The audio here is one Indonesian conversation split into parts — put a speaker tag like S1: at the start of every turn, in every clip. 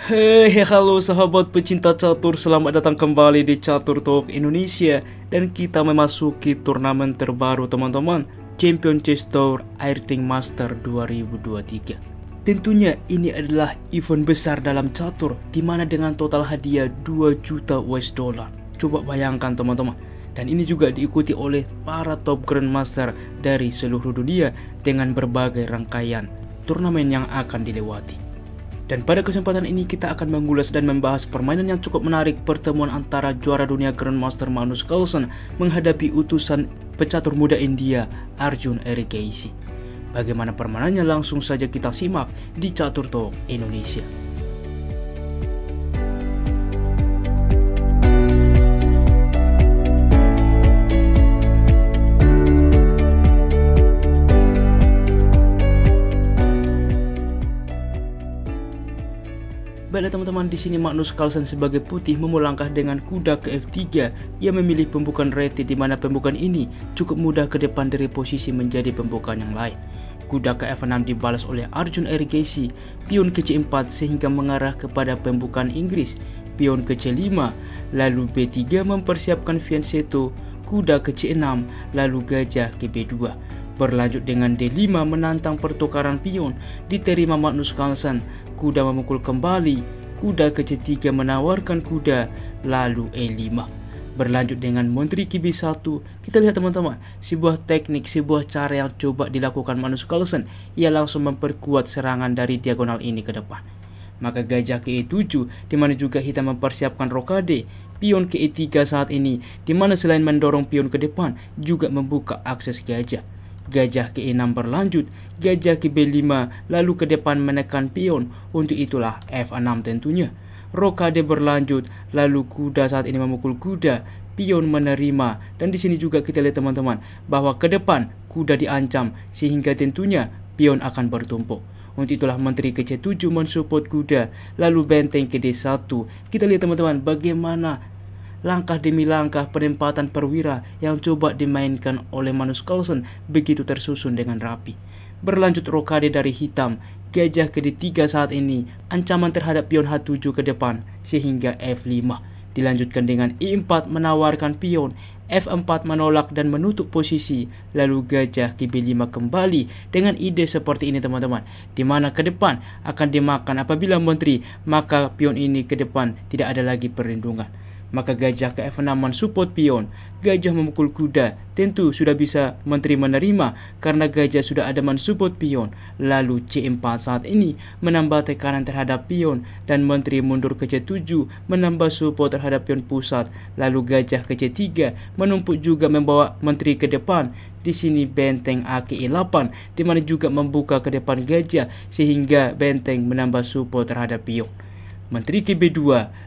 S1: Halo sahabat pecinta catur, selamat datang kembali di Catur Talk Indonesia. Dan kita memasuki turnamen terbaru teman-teman, Champion Chess Tour Airting Master 2023. Tentunya ini adalah event besar dalam catur, dimana dengan total hadiah 2 juta US dollar. Coba bayangkan teman-teman. Dan ini juga diikuti oleh para top grandmaster dari seluruh dunia dengan berbagai rangkaian turnamen yang akan dilewati. Dan pada kesempatan ini kita akan mengulas dan membahas permainan yang cukup menarik, pertemuan antara juara dunia Grandmaster Magnus Carlsen menghadapi utusan pecatur muda India Arjun Erigaisi. Bagaimana permainannya, langsung saja kita simak di Catur Talk Indonesia. Baiklah teman-teman, di sini Magnus Carlsen sebagai putih memulangkah dengan kuda ke F3. Ia memilih pembukaan rete, di mana pembukaan ini cukup mudah ke depan dari posisi menjadi pembukaan yang lain. Kuda ke F6 dibalas oleh Arjun Erigaisi, pion ke C4 sehingga mengarah kepada pembukaan Inggris, pion ke C5, lalu B3 mempersiapkan fianchetto, kuda ke C6, lalu gajah ke B2. Berlanjut dengan D5 menantang pertukaran pion, diterima Magnus Carlsen. Kuda memukul kembali, kuda ke C3 menawarkan kuda, lalu E5. Berlanjut dengan menteri ke B1. Kita lihat teman-teman, sebuah teknik, sebuah cara yang coba dilakukan Magnus Carlsen. Ia langsung memperkuat serangan dari diagonal ini ke depan. Maka gajah ke E7, di mana juga hitam mempersiapkan rokade. Pion ke E3 saat ini, di mana selain mendorong pion ke depan, juga membuka akses gajah. Gajah ke E6 berlanjut, gajah ke B5, lalu ke depan menekan pion. Untuk itulah F6 tentunya. Rokade berlanjut, lalu kuda saat ini memukul kuda, pion menerima. Dan di sini juga kita lihat teman-teman bahwa ke depan kuda diancam, sehingga tentunya pion akan bertumpuk. Untuk itulah menteri ke C7 mensupport kuda, lalu benteng ke D1. Kita lihat teman-teman bagaimana langkah demi langkah penempatan perwira yang coba dimainkan oleh Magnus Carlsen begitu tersusun dengan rapi. Berlanjut rokade dari hitam, gajah ke D3 saat ini, ancaman terhadap pion H7 ke depan sehingga F5. Dilanjutkan dengan E4 menawarkan pion, F4 menolak dan menutup posisi, lalu gajah ke B5 kembali dengan ide seperti ini teman-teman, di mana ke depan akan dimakan apabila menteri, maka pion ini ke depan tidak ada lagi perlindungan. Maka gajah ke F6 mensupport pion, gajah memukul kuda, tentu sudah bisa menteri menerima karena gajah sudah ada mensupport pion. Lalu C4 saat ini menambah tekanan terhadap pion dan menteri mundur ke C7 menambah support terhadap pion pusat. Lalu gajah ke C3 menumpuk juga membawa menteri ke depan. Di sini benteng A ke E8, di mana juga membuka ke depan gajah sehingga benteng menambah support terhadap pion. Menteri ke B2,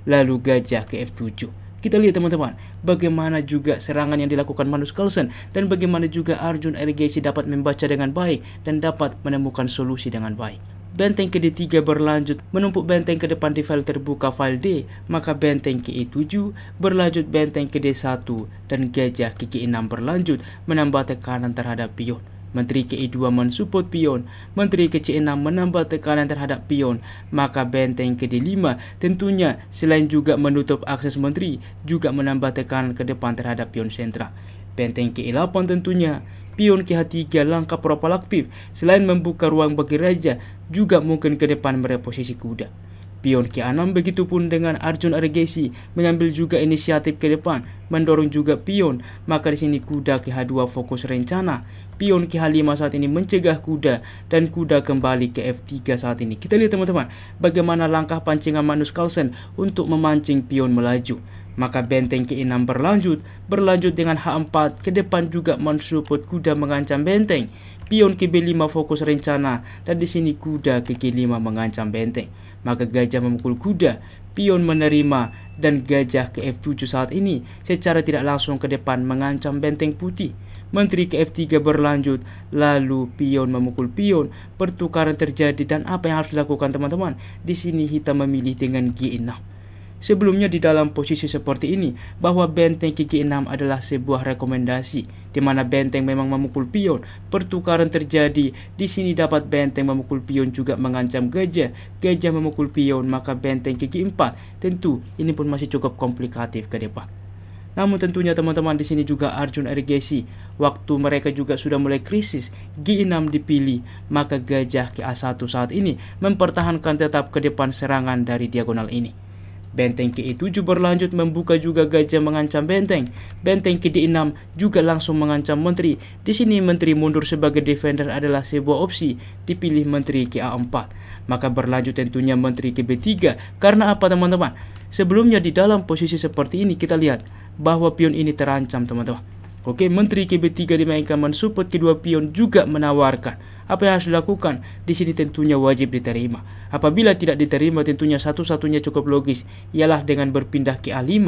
S1: lalu gajah ke F7. Kita lihat teman-teman bagaimana juga serangan yang dilakukan Magnus Carlsen dan bagaimana juga Arjun Erigaisi dapat membaca dengan baik dan dapat menemukan solusi dengan baik. Benteng ke D3 berlanjut menumpuk benteng ke depan di file terbuka file D, maka benteng ke E7 berlanjut benteng ke D1 dan gajah ke E6 berlanjut menambah tekanan terhadap pion. Menteri ke E2 mensupport pion, menteri ke C6 menambah tekanan terhadap pion, maka benteng ke D5 tentunya selain juga menutup akses menteri, juga menambah tekanan ke depan terhadap pion sentral. Benteng ke E8 tentunya, pion ke H3 langkah propalaktif, selain membuka ruang bagi raja, juga mungkin ke depan mereposisi kuda. Pion ke A6 begitupun dengan Arjun Erigaisi mengambil juga inisiatif ke depan, mendorong juga pion, maka di sini kuda ke H2 fokus rencana. Pion ke H5 saat ini mencegah kuda dan kuda kembali ke F3 saat ini. Kita lihat teman-teman bagaimana langkah pancingan Magnus Carlsen untuk memancing pion melaju. Maka benteng ke E6 berlanjut dengan H4, ke depan juga mensupport kuda mengancam benteng. Pion ke B5 fokus rencana dan di sini kuda ke G5 mengancam benteng. Maka gajah memukul kuda, pion menerima dan gajah ke F7 saat ini secara tidak langsung ke depan mengancam benteng putih. Menteri ke F3 berlanjut, lalu pion memukul pion, pertukaran terjadi dan apa yang harus dilakukan teman-teman? Di sini hitam memilih dengan G6. Sebelumnya di dalam posisi seperti ini, bahwa benteng gigi 6 adalah sebuah rekomendasi, di mana benteng memang memukul pion, pertukaran terjadi, di sini dapat benteng memukul pion juga mengancam gajah, gajah memukul pion, maka benteng gigi 4, tentu ini pun masih cukup komplikatif ke depan. Namun tentunya teman-teman di sini juga Arjun Erigeshi, waktu mereka juga sudah mulai krisis, G6 dipilih, maka gajah K1 saat ini mempertahankan tetap ke depan serangan dari diagonal ini. Benteng Ki7 berlanjut membuka juga gajah mengancam benteng. Benteng Ki6 juga langsung mengancam menteri. Di sini menteri mundur sebagai defender adalah sebuah opsi. Dipilih menteri Ki4. Maka berlanjut tentunya menteri Ki3. Karena apa teman-teman? Sebelumnya di dalam posisi seperti ini kita lihat bahwa pion ini terancam teman-teman. Oke, menteri Ki3 dimainkan mensupport kedua pion juga menawarkan. Apa yang harus dilakukan? Di sini tentunya wajib diterima. Apabila tidak diterima tentunya satu-satunya cukup logis ialah dengan berpindah ke A5.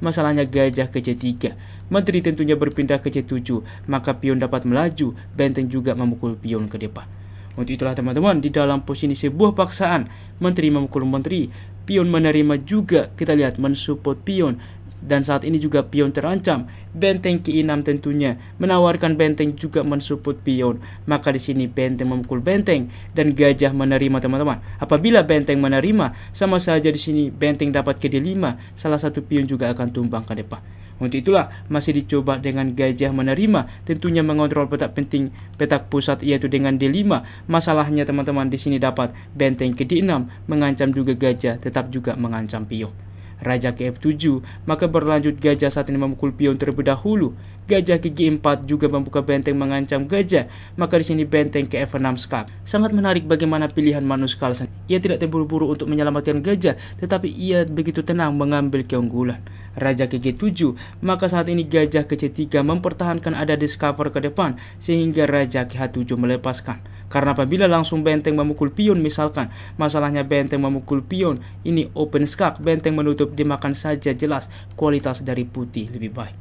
S1: Masalahnya gajah ke C3. Menteri tentunya berpindah ke C7, maka pion dapat melaju, benteng juga memukul pion ke depan. Untuk itulah teman-teman, di dalam posisi sebuah paksaan, menteri memukul menteri, pion menerima juga, kita lihat mensupport pion. Dan saat ini juga pion terancam. Benteng Ki6 tentunya menawarkan benteng juga mensupport pion. Maka di sini benteng memukul benteng dan gajah menerima teman-teman. Apabila benteng menerima, sama saja di sini benteng dapat ke D5, salah satu pion juga akan tumbang ke depan. Untuk itulah masih dicoba dengan gajah menerima, tentunya mengontrol petak penting petak pusat yaitu dengan D5. Masalahnya teman-teman di sini dapat benteng ke D6 mengancam juga gajah, tetap juga mengancam pion. Raja ke F7, maka berlanjut gajah saat ini memukul pion terlebih dahulu. Gajah ke G4 juga membuka benteng mengancam gajah, maka di sini benteng ke F6 skak. Sangat menarik bagaimana pilihan Magnus Carlsen. Ia tidak terburu-buru untuk menyelamatkan gajah, tetapi ia begitu tenang mengambil keunggulan. Raja ke G7, maka saat ini gajah ke C3 mempertahankan ada discover ke depan, sehingga Raja ke H7 melepaskan. Karena apabila langsung benteng memukul pion misalkan, masalahnya benteng memukul pion, ini open skak, benteng menutup dimakan saja, jelas kualitas dari putih lebih baik.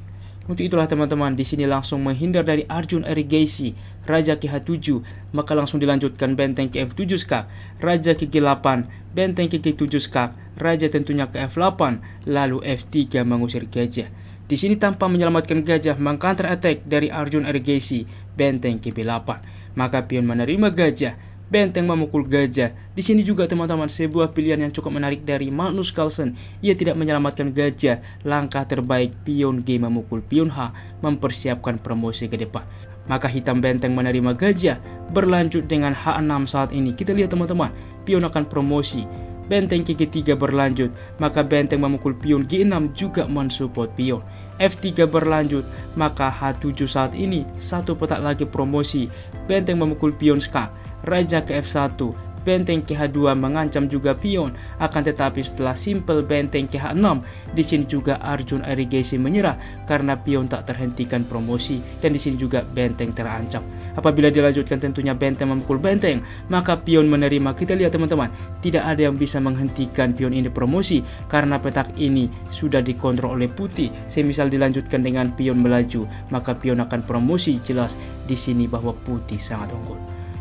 S1: Untuk itulah teman-teman di sini langsung menghindar dari Arjun Erigeshi, Raja ke H7, maka langsung dilanjutkan benteng ke F7 skak, Raja ke G8, benteng ke G7 skak, Raja tentunya ke F8, lalu F3 mengusir gajah. Di sini tanpa menyelamatkan gajah, mengcounter attack dari Arjun Erigeshi, benteng ke B8. Maka pion menerima gajah, benteng memukul gajah. Di sini juga teman-teman sebuah pilihan yang cukup menarik dari Magnus Carlsen. Ia tidak menyelamatkan gajah. Langkah terbaik pion G memukul pion H, mempersiapkan promosi ke depan. Maka hitam benteng menerima gajah. Berlanjut dengan H6 saat ini. Kita lihat teman-teman, pion akan promosi. Benteng ke G3 berlanjut, maka benteng memukul pion G6 juga mensupport pion. F3 berlanjut, maka H7 saat ini satu petak lagi promosi. Benteng memukul pion skak, Raja ke F1, benteng ke H2 mengancam juga pion. Akan tetapi setelah simple benteng ke H6, di sini juga Arjun Erigeshi menyerah karena pion tak terhentikan promosi, dan di sini juga benteng terancam. Apabila dilanjutkan tentunya benteng memukul benteng, maka pion menerima. Kita lihat teman-teman, tidak ada yang bisa menghentikan pion ini promosi karena petak ini sudah dikontrol oleh putih. Semisal dilanjutkan dengan pion melaju, maka pion akan promosi, jelas di sini bahwa putih sangat unggul.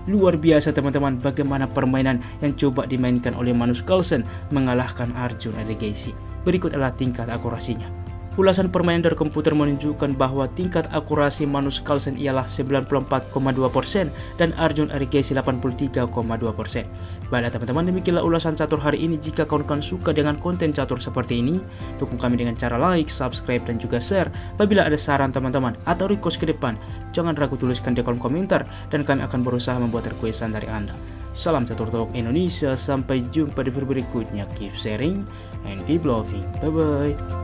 S1: Luar biasa teman-teman bagaimana permainan yang coba dimainkan oleh Magnus Carlsen mengalahkan Arjun Erigeshi. Berikut adalah tingkat akurasinya. Ulasan permainan dari komputer menunjukkan bahwa tingkat akurasi Magnus Carlsen ialah 94,2% dan Arjun Erigeshi 83,2%. Baiklah teman-teman, demikianlah ulasan catur hari ini. Jika kawan-kawan suka dengan konten catur seperti ini, dukung kami dengan cara like, subscribe, dan juga share. Apabila ada saran teman-teman atau request ke depan, jangan ragu tuliskan di kolom komentar dan kami akan berusaha membuat requestan dari Anda. Salam Catur Talk Indonesia, sampai jumpa di video berikutnya. Keep sharing and keep loving. Bye-bye.